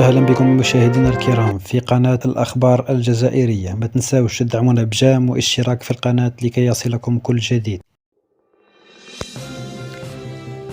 أهلا بكم مشاهدينا الكرام في قناة الأخبار الجزائرية. ما تنساوش تدعمونا بجام واشتراك في القناة لكي يصلكم كل جديد.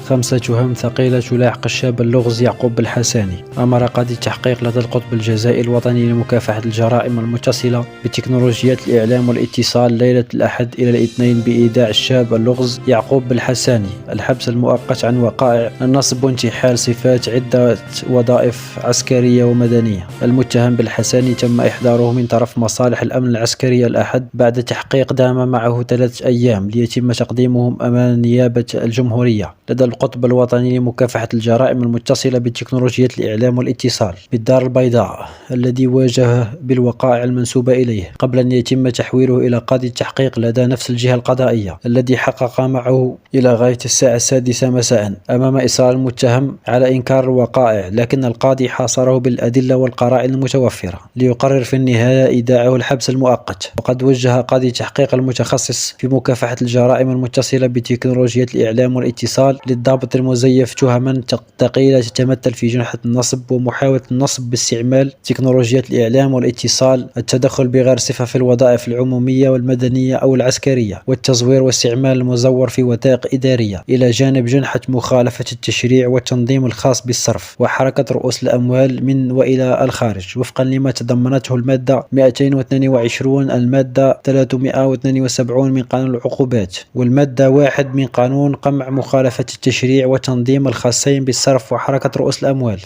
5 تهم ثقيلة تلاحق الشاب اللغز يعقوب بالحساني. أمر قاضي التحقيق لدى القطب الجزائري الوطني لمكافحة الجرائم المتصلة بتكنولوجيات الإعلام والاتصال ليلة الأحد إلى الاثنين بإيداع الشاب اللغز يعقوب بالحساني الحبس المؤقت عن وقائع النصب وانتحال صفات عدة وظائف عسكرية ومدنية. المتهم بالحساني تم إحضاره من طرف مصالح الأمن العسكري الأحد بعد تحقيق دام معه 3 أيام ليتم تقديمهم أمام نيابة الجمهورية لدى القطب الوطني لمكافحة الجرائم المتصلة بتكنولوجيات الإعلام والاتصال بالدار البيضاء الذي واجه بالوقائع المنسوبة إليه قبل أن يتم تحويله إلى قاضي التحقيق لدى نفس الجهة القضائية الذي حقق معه إلى غاية الساعة 6 مساء أمام إصرار المتهم على إنكار الوقائع، لكن القاضي حاصره بالأدلة والقرائن المتوفرة ليقرر في النهاية إيداعه الحبس المؤقت. وقد وجه قاضي التحقيق المتخصص في مكافحة الجرائم المتصلة بتكنولوجيات الإعلام والاتصال للضابط المزيف تهما ثقيلة تتمثل في جنحة النصب ومحاولة النصب باستعمال تكنولوجيات الإعلام والاتصال، التدخل بغير صفة في الوظائف العمومية والمدنية أو العسكرية، والتزوير واستعمال المزور في وثائق إدارية، إلى جانب جنحة مخالفة التشريع والتنظيم الخاص بالصرف وحركة رؤوس الأموال من وإلى الخارج وفقا لما تضمنته المادة 222 المادة 372 من قانون العقوبات والمادة 1 من قانون قمع مخالفة التشريع وتنظيم الخاصين بالصرف وحركة رؤوس الأموال.